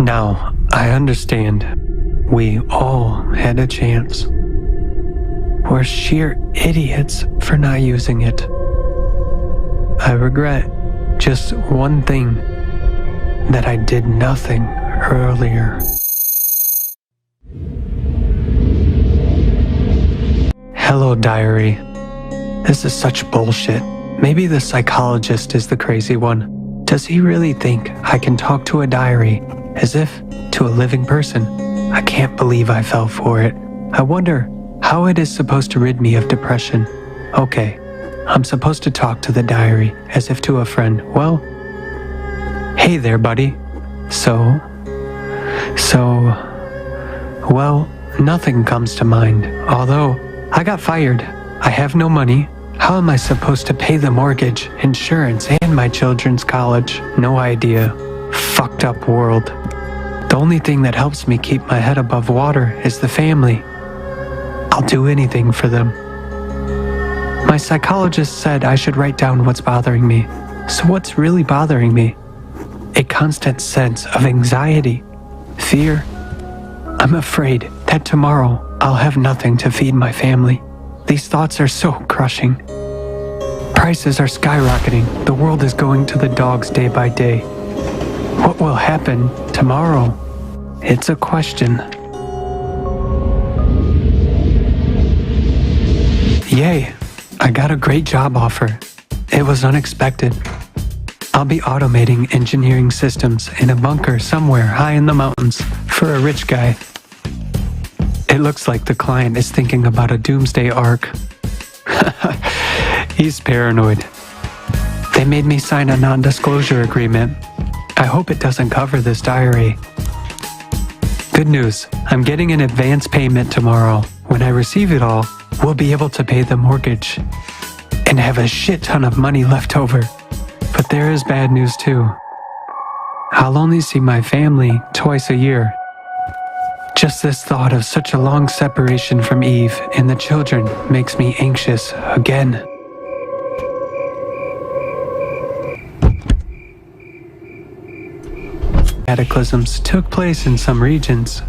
Now, I understand. We all had a chance. We're sheer idiots for not using it. I regret just one thing, that I did nothing earlier. Hello, diary. This is such bullshit. Maybe the psychologist is the crazy one. Does he really think I can talk to a diary as if to a living person? I can't believe I fell for it. I wonder how it is supposed to rid me of depression. Okay, I'm supposed to talk to the diary as if to a friend. Well, hey there, buddy. Well, nothing comes to mind. Although, I got fired. I have no money. How am I supposed to pay the mortgage, insurance, and my children's college? No idea. Fucked up world. The only thing that helps me keep my head above water is the family. I'll do anything for them. My psychologist said I should write down what's bothering me. So what's really bothering me? A constant sense of anxiety, fear. I'm afraid that tomorrow I'll have nothing to feed my family. These thoughts are so crushing. Prices are skyrocketing. The world is going to the dogs day by day. What will happen tomorrow? It's a question. Yay, I got a great job offer. It was unexpected. I'll be automating engineering systems in a bunker somewhere high in the mountains for a rich guy. It looks like the client is thinking about a doomsday arc. He's paranoid. They made me sign a non-disclosure agreement. I hope it doesn't cover this diary. Good news, I'm getting an advance payment tomorrow. When I receive it all, we'll be able to pay the mortgage and have a shit ton of money left over. But there is bad news too. I'll only see my family twice a year. Just this thought of such a long separation from Eve and the children makes me anxious again. Cataclysms took place in some regions.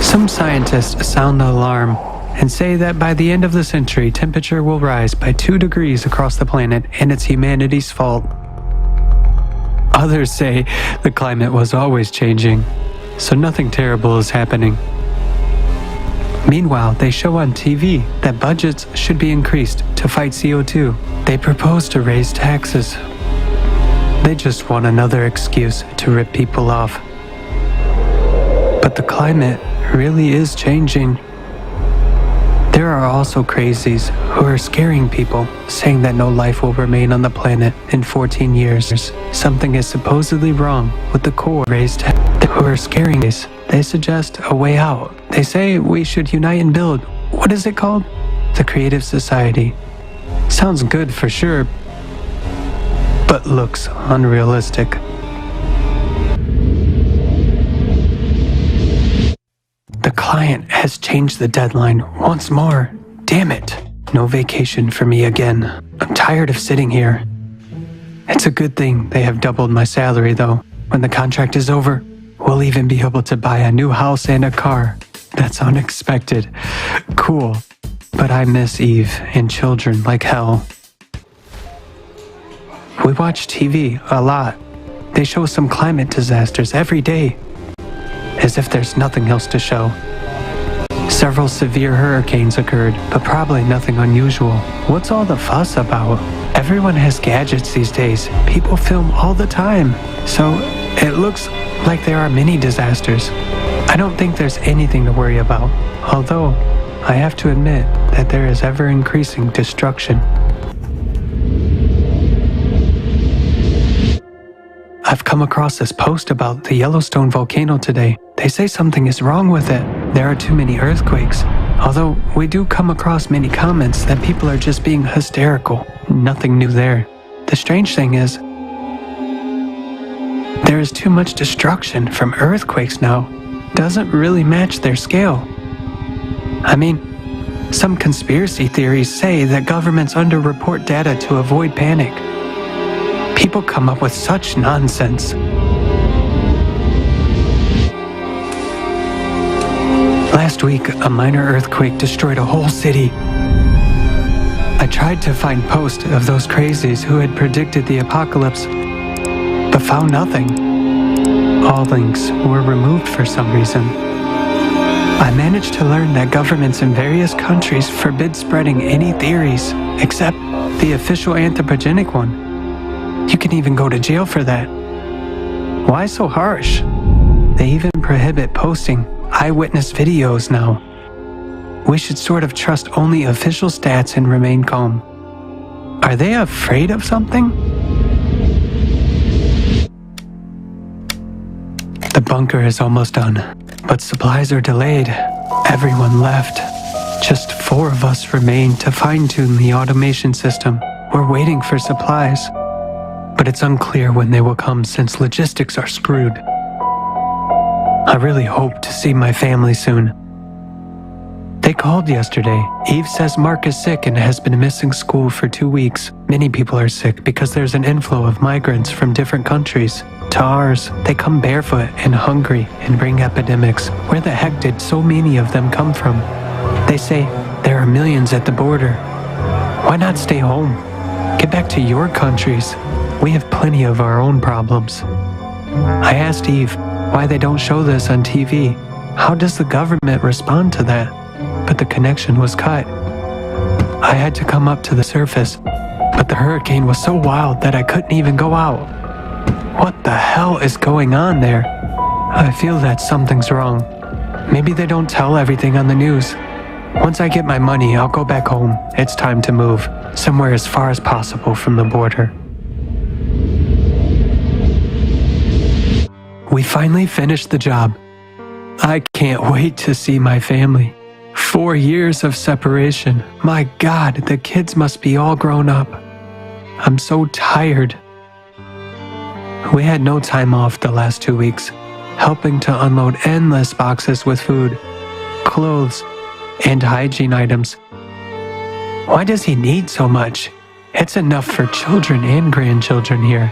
Some scientists sound the alarm and say that by the end of the century, temperature will rise by 2 degrees across the planet and it's humanity's fault. Others say the climate was always changing, so nothing terrible is happening. Meanwhile, they show on TV that budgets should be increased to fight CO2. They propose to raise taxes. They just want another excuse to rip people off. But the climate really is changing. There are also crazies who are scaring people, saying that no life will remain on the planet in 14 years. Something is supposedly wrong with the core raised who are scaring us. They suggest a way out. They say we should unite and build, what is it called? The Creative Society. Sounds good for sure, but looks unrealistic. The client has changed the deadline once more. Damn it. No vacation for me again. I'm tired of sitting here. It's a good thing they have doubled my salary though. When the contract is over, we'll even be able to buy a new house and a car. That's unexpected. Cool. But I miss Eve and children like hell. We watch TV a lot. They show some climate disasters every day, as if there's nothing else to show. Several severe hurricanes occurred, but probably nothing unusual. What's all the fuss about? Everyone has gadgets these days. People film all the time. So it looks like there are many disasters. I don't think there's anything to worry about, although I have to admit that there is ever-increasing destruction. I've come across this post about the Yellowstone volcano today. They say something is wrong with it. There are too many earthquakes. Although we do come across many comments that people are just being hysterical. Nothing new there. The strange thing is, there is too much destruction from earthquakes now. Doesn't really match their scale. I mean, some conspiracy theories say that governments underreport data to avoid panic. People come up with such nonsense. Last week, a minor earthquake destroyed a whole city. I tried to find posts of those crazies who had predicted the apocalypse, but found nothing. All links were removed for some reason. I managed to learn that governments in various countries forbid spreading any theories except the official anthropogenic one. You can even go to jail for that. Why so harsh? They even prohibit posting eyewitness videos now. We should sort of trust only official stats and remain calm. Are they afraid of something? The bunker is almost done, but supplies are delayed. Everyone left. Just 4 of us remain to fine-tune the automation system. We're waiting for supplies, but it's unclear when they will come since logistics are screwed. I really hope to see my family soon. They called yesterday. Eve says Mark is sick and has been missing school for 2 weeks. Many people are sick because there's an inflow of migrants from different countries. To ours, they come barefoot and hungry and bring epidemics. Where the heck did so many of them come from? They say there are millions at the border. Why not stay home? Get back to your countries. We have plenty of our own problems. I asked Eve why they don't show this on TV. How does the government respond to that? But the connection was cut. I had to come up to the surface, but the hurricane was so wild that I couldn't even go out. What the hell is going on there? I feel that something's wrong. Maybe they don't tell everything on the news. Once I get my money, I'll go back home. It's time to move, somewhere as far as possible from the border. We finally finished the job. I can't wait to see my family. 4 years of separation. My God, the kids must be all grown up. I'm so tired. We had no time off the last 2 weeks, helping to unload endless boxes with food, clothes, and hygiene items. Why does he need so much? It's enough for children and grandchildren here.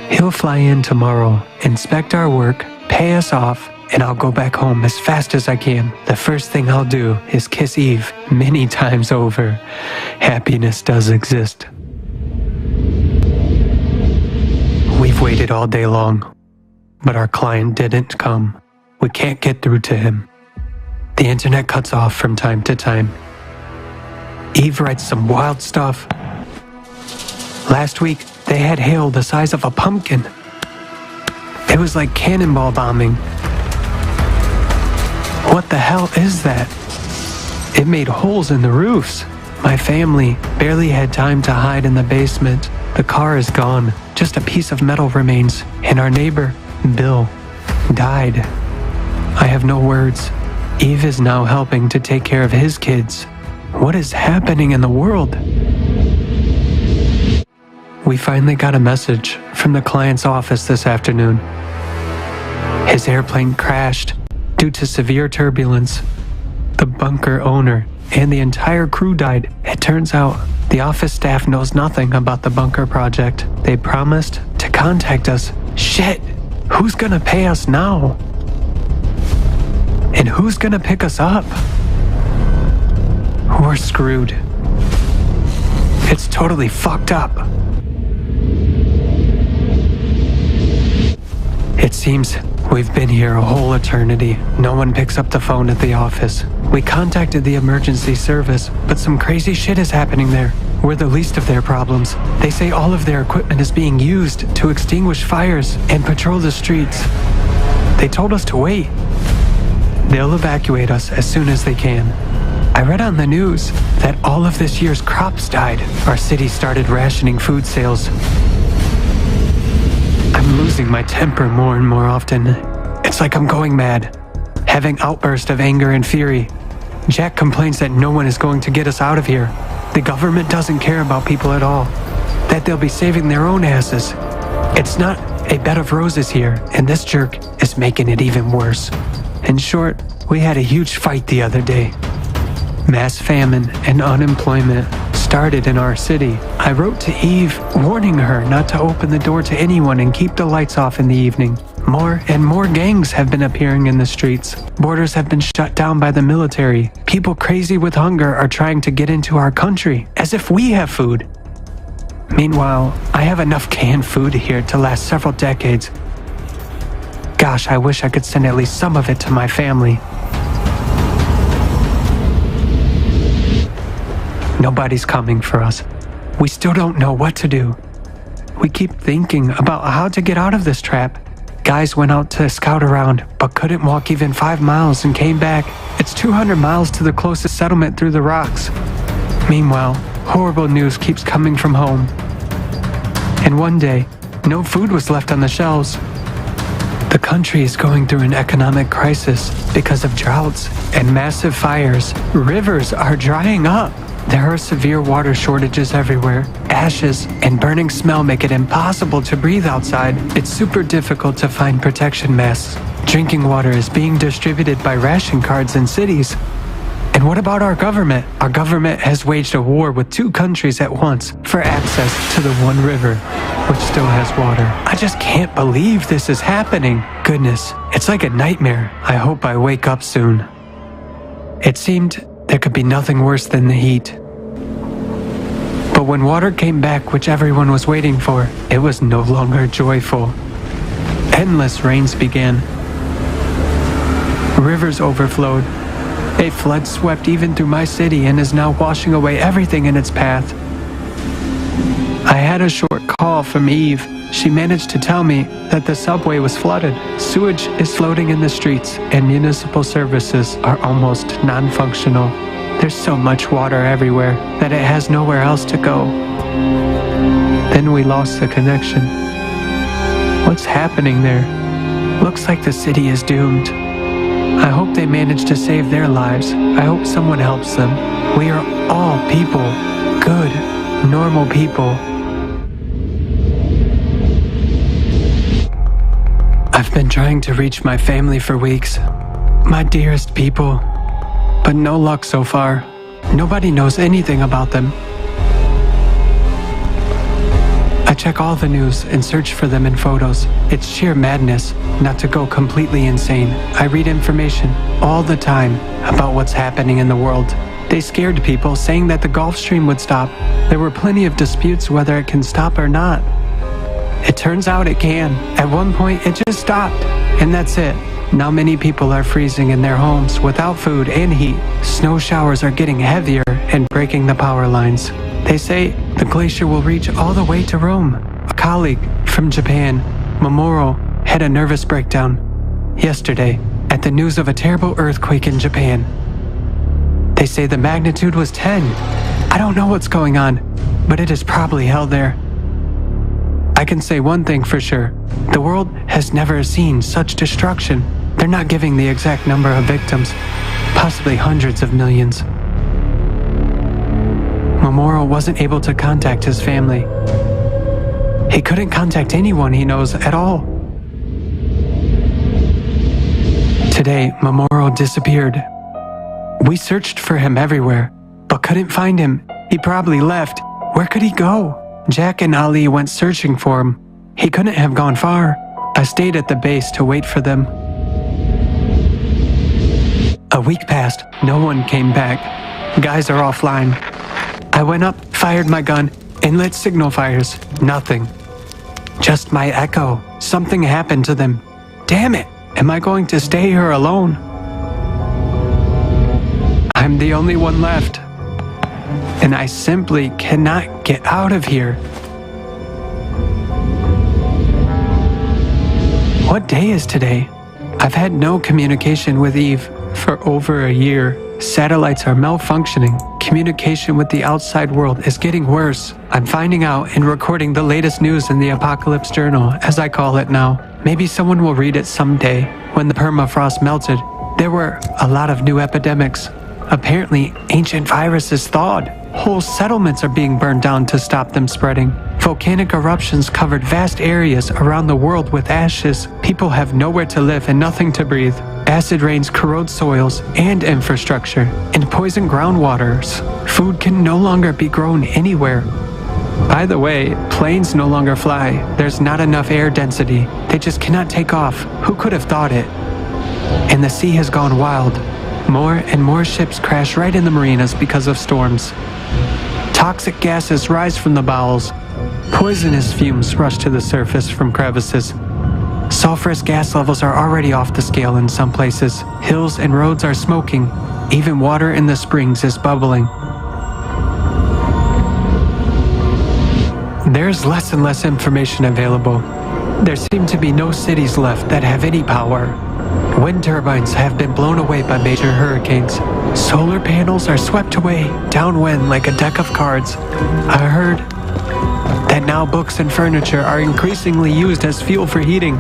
He'll fly in tomorrow, inspect our work, pay us off, and I'll go back home as fast as I can. The first thing I'll do is kiss Eve many times over. Happiness does exist. We've waited all day long, but our client didn't come. We can't get through to him. The internet cuts off from time to time. Eve writes some wild stuff. Last week, they had hail the size of a pumpkin. It was like cannonball bombing. What the hell is that? It made holes in the roofs. My family barely had time to hide in the basement. The car is gone. Just a piece of metal remains. And our neighbor, Bill, died. I have no words. Eve is now helping to take care of his kids. What is happening in the world? We finally got a message from the client's office this afternoon. His airplane crashed due to severe turbulence. The bunker owner and the entire crew died. It turns out the office staff knows nothing about the bunker project. They promised to contact us. Shit! Who's gonna pay us now? And who's gonna pick us up? We're screwed. It's totally fucked up. It seems we've been here a whole eternity. No one picks up the phone at the office. We contacted the emergency service, but some crazy shit is happening there. We're the least of their problems. They say all of their equipment is being used to extinguish fires and patrol the streets. They told us to wait. They'll evacuate us as soon as they can. I read on the news that all of this year's crops died. Our city started rationing food sales. I'm losing my temper more and more often. It's like I'm going mad, having outbursts of anger and fury. Jack complains that no one is going to get us out of here. The government doesn't care about people at all, that they'll be saving their own asses. It's not a bed of roses here, and this jerk is making it even worse. In short, we had a huge fight the other day. Mass famine and unemployment started in our city. I wrote to Eve, warning her not to open the door to anyone and keep the lights off in the evening. More and more gangs have been appearing in the streets. Borders have been shut down by the military. People crazy with hunger are trying to get into our country, as if we have food. Meanwhile, I have enough canned food here to last several decades. Gosh, I wish I could send at least some of it to my family. Nobody's coming for us. We still don't know what to do. We keep thinking about how to get out of this trap. Guys went out to scout around, but couldn't walk even 5 miles and came back. It's 200 miles to the closest settlement through the rocks. Meanwhile, horrible news keeps coming from home. And one day, no food was left on the shelves. The country is going through an economic crisis because of droughts and massive fires. Rivers are drying up. There are severe water shortages everywhere. Ashes and burning smell make it impossible to breathe outside. It's super difficult to find protection masks. Drinking water is being distributed by ration cards in cities. And what about our government? Our government has waged a war with 2 countries at once for access to the one river, which still has water. I just can't believe this is happening. Goodness, it's like a nightmare. I hope I wake up soon. It seemed there could be nothing worse than the heat. But when water came back, which everyone was waiting for, it was no longer joyful. Endless rains began. Rivers overflowed. A flood swept even through my city and is now washing away everything in its path. I had a short call from Eve. She managed to tell me that the subway was flooded. Sewage is floating in the streets and municipal services are almost non-functional. There's so much water everywhere that it has nowhere else to go. Then we lost the connection. What's happening there? Looks like the city is doomed. I hope they manage to save their lives. I hope someone helps them. We are all people. Good, normal people. I've been trying to reach my family for weeks. My dearest people. But no luck so far. Nobody knows anything about them. I check all the news and search for them in photos. It's sheer madness not to go completely insane. I read information all the time about what's happening in the world. They scared people, saying that the Gulf Stream would stop. There were plenty of disputes whether it can stop or not. It turns out it can. At one point, it just stopped, and that's it. Now many people are freezing in their homes without food and heat. Snow showers are getting heavier and breaking the power lines. They say the glacier will reach all the way to Rome. A colleague from Japan, Mamoru, had a nervous breakdown yesterday at the news of a terrible earthquake in Japan. They say the magnitude was 10. I don't know what's going on, but it is probably hell there. I can say one thing for sure. The world has never seen such destruction. They're not giving the exact number of victims, possibly hundreds of millions. Mamoru wasn't able to contact his family. He couldn't contact anyone he knows at all. Today, Mamoru disappeared. We searched for him everywhere, but couldn't find him. He probably left. Where could he go? Jack and Ali went searching for him. He couldn't have gone far. I stayed at the base to wait for them. A week passed. No one came back. Guys are offline. I went up, fired my gun, and lit signal fires. Nothing. Just my echo. Something happened to them. Damn it! Am I going to stay here alone? I'm the only one left. And I simply cannot get out of here. What day is today? I've had no communication with Eve for over a year. Satellites are malfunctioning. Communication with the outside world is getting worse. I'm finding out and recording the latest news in the Apocalypse Journal, as I call it now. Maybe someone will read it someday. When the permafrost melted, there were a lot of new epidemics. Apparently, ancient viruses thawed. Whole settlements are being burned down to stop them spreading. Volcanic eruptions covered vast areas around the world with ashes. People have nowhere to live and nothing to breathe. Acid rains corrode soils and infrastructure and poison groundwaters. Food can no longer be grown anywhere. By the way, planes no longer fly. There's not enough air density. They just cannot take off. Who could have thought it? And the sea has gone wild. More and more ships crash right in the marinas because of storms. Toxic gases rise from the bowels. Poisonous fumes rush to the surface from crevices. Sulfurous gas levels are already off the scale in some places. Hills and roads are smoking. Even water in the springs is bubbling. There's less and less information available. There seem to be no cities left that have any power. Wind turbines have been blown away by major hurricanes. Solar panels are swept away downwind like a deck of cards. I heard that now books and furniture are increasingly used as fuel for heating.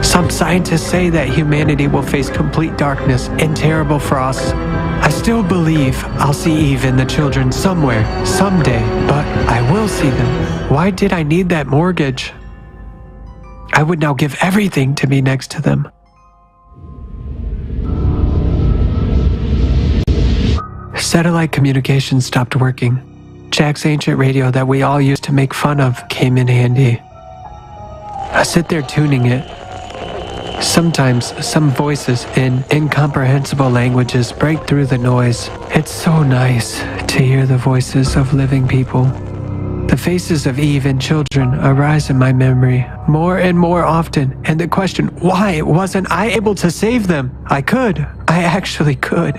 Some scientists say that humanity will face complete darkness and terrible frosts. I still believe I'll see Eve and the children somewhere, someday, but I will see them. Why did I need that mortgage? I would now give everything to be next to them. Satellite communication stopped working. Jack's ancient radio that we all used to make fun of came in handy. I sit there tuning it. Sometimes some voices in incomprehensible languages break through the noise. It's so nice to hear the voices of living people. The faces of Eve and children arise in my memory more and more often, and the question, why wasn't I able to save them? I could. I actually could.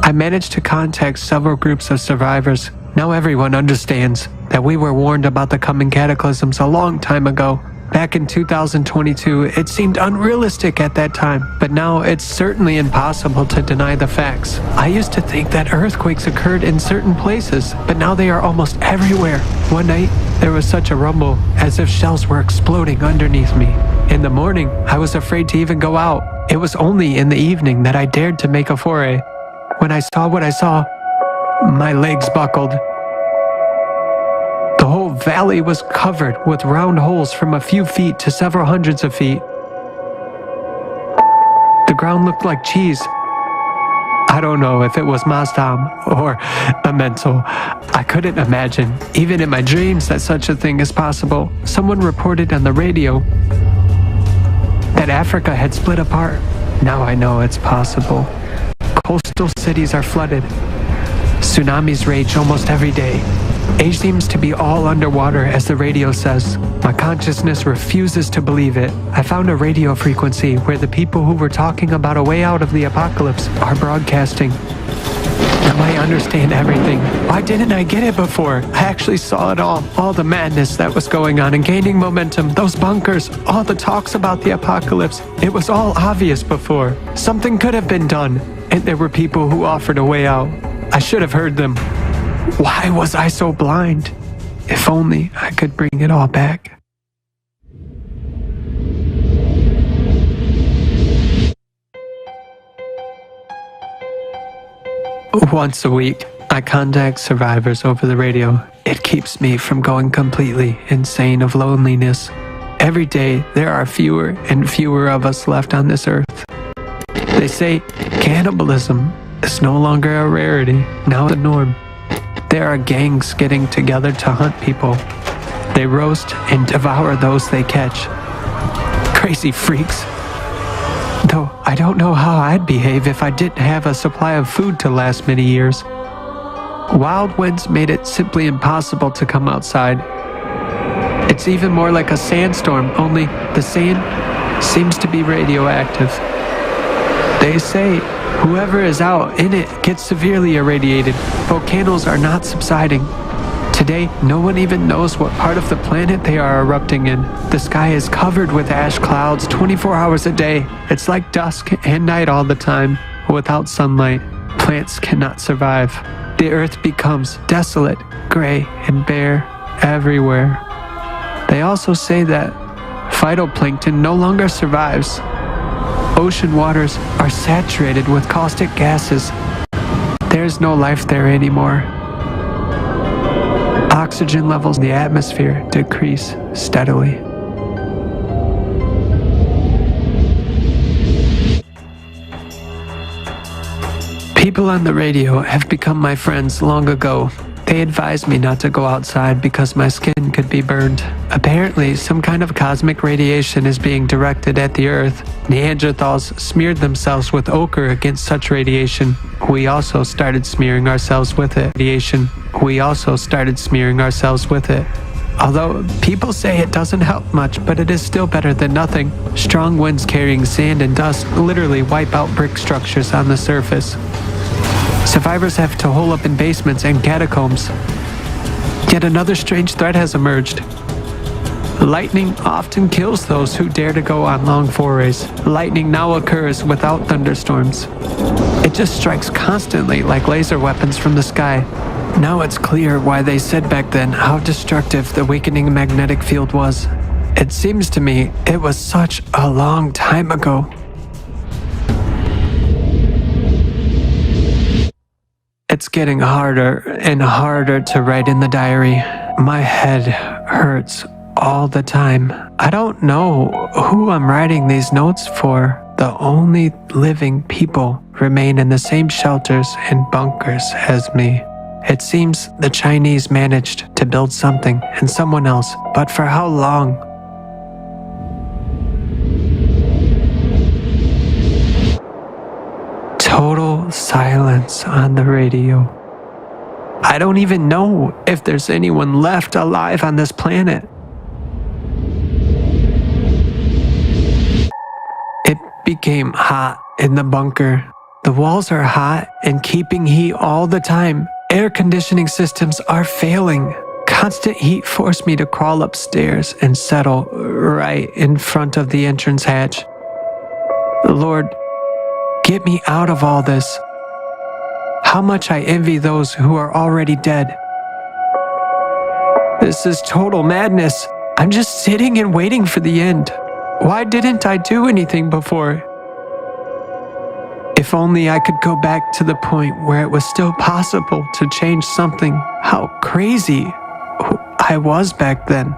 I managed to contact several groups of survivors. Now everyone understands that we were warned about the coming cataclysms a long time ago. Back in 2022, it seemed unrealistic at that time, but now it's certainly impossible to deny the facts. I used to think that earthquakes occurred in certain places, but now they are almost everywhere. One night, there was such a rumble, as if shells were exploding underneath me. In the morning, I was afraid to even go out. It was only in the evening that I dared to make a foray. When I saw what I saw, my legs buckled. The whole valley was covered with round holes from a few feet to several hundreds of feet. The ground looked like cheese. I don't know if it was Mazdam or a mental. I couldn't imagine, even in my dreams, that such a thing is possible. Someone reported on the radio that Africa had split apart. Now I know it's possible. Coastal cities are flooded. Tsunamis rage almost every day. Asia seems to be all underwater, as the radio says. My consciousness refuses to believe it. I found a radio frequency where the people who were talking about a way out of the apocalypse are broadcasting. Now I understand everything. Why didn't I get it before? I actually saw it all the madness that was going on and gaining momentum, those bunkers, all the talks about the apocalypse. It was all obvious before. Something could have been done, and there were people who offered a way out. I should have heard them. Why was I so blind? If only I could bring it all back. Once a week, I contact survivors over the radio. It keeps me from going completely insane of loneliness. Every day, there are fewer and fewer of us left on this earth. They say cannibalism is no longer a rarity, now the norm. There are gangs getting together to hunt people. They roast and devour those they catch. Crazy freaks. Though I don't know how I'd behave if I didn't have a supply of food to last many years. Wild winds made it simply impossible to come outside. It's even more like a sandstorm, only the sand seems to be radioactive. They say whoever is out in it gets severely irradiated. Volcanoes are not subsiding. Today, no one even knows what part of the planet they are erupting in. The sky is covered with ash clouds 24 hours a day. It's like dusk and night all the time. Without sunlight, plants cannot survive. The earth becomes desolate, gray, and bare everywhere. They also say that phytoplankton no longer survives. Ocean waters are saturated with caustic gases. There's no life there anymore. Oxygen levels in the atmosphere decrease steadily. People on the radio have become my friends long ago. They advised me not to go outside because my skin could be burned. Apparently, some kind of cosmic radiation is being directed at the Earth. Neanderthals smeared themselves with ochre against such radiation. We also started smearing ourselves with it. Although people say it doesn't help much, but it is still better than nothing. Strong winds carrying sand and dust literally wipe out brick structures on the surface. Survivors have to hole up in basements and catacombs. Yet another strange threat has emerged. Lightning often kills those who dare to go on long forays. Lightning now occurs without thunderstorms. It just strikes constantly like laser weapons from the sky. Now it's clear why they said back then how destructive the weakening magnetic field was. It seems to me it was such a long time ago. It's getting harder and harder to write in the diary. My head hurts all the time. I don't know who I'm writing these notes for. The only living people remain in the same shelters and bunkers as me. It seems the Chinese managed to build something and someone else, but for how long? Total silence on the radio. I don't even know if there's anyone left alive on this planet. It became hot in the bunker. The walls are hot and keeping heat all the time. Air conditioning systems are failing. Constant heat forced me to crawl upstairs and settle right in front of the entrance hatch. Lord, get me out of all this. How much I envy those who are already dead. This is total madness. I'm just sitting and waiting for the end. Why didn't I do anything before? If only I could go back to the point where it was still possible to change something. How crazy I was back then.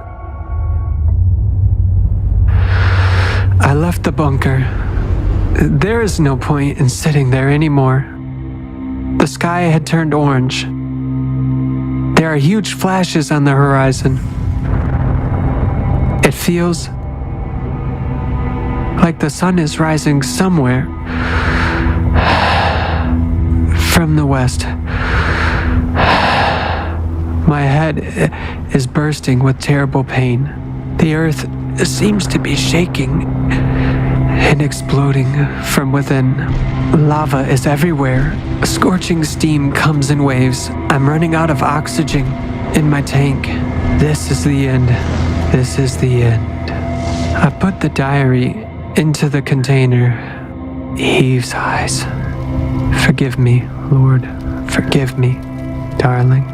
I left the bunker. There is no point in sitting there anymore. The sky had turned orange. There are huge flashes on the horizon. It feels like the sun is rising somewhere from the west. My head is bursting with terrible pain. The earth seems to be shaking and exploding from within. Lava is everywhere. Scorching steam comes in waves. I'm running out of oxygen in my tank. This is the end. This is the end. I put the diary into the container. Heave sighs. Forgive me, Lord. Forgive me, darling.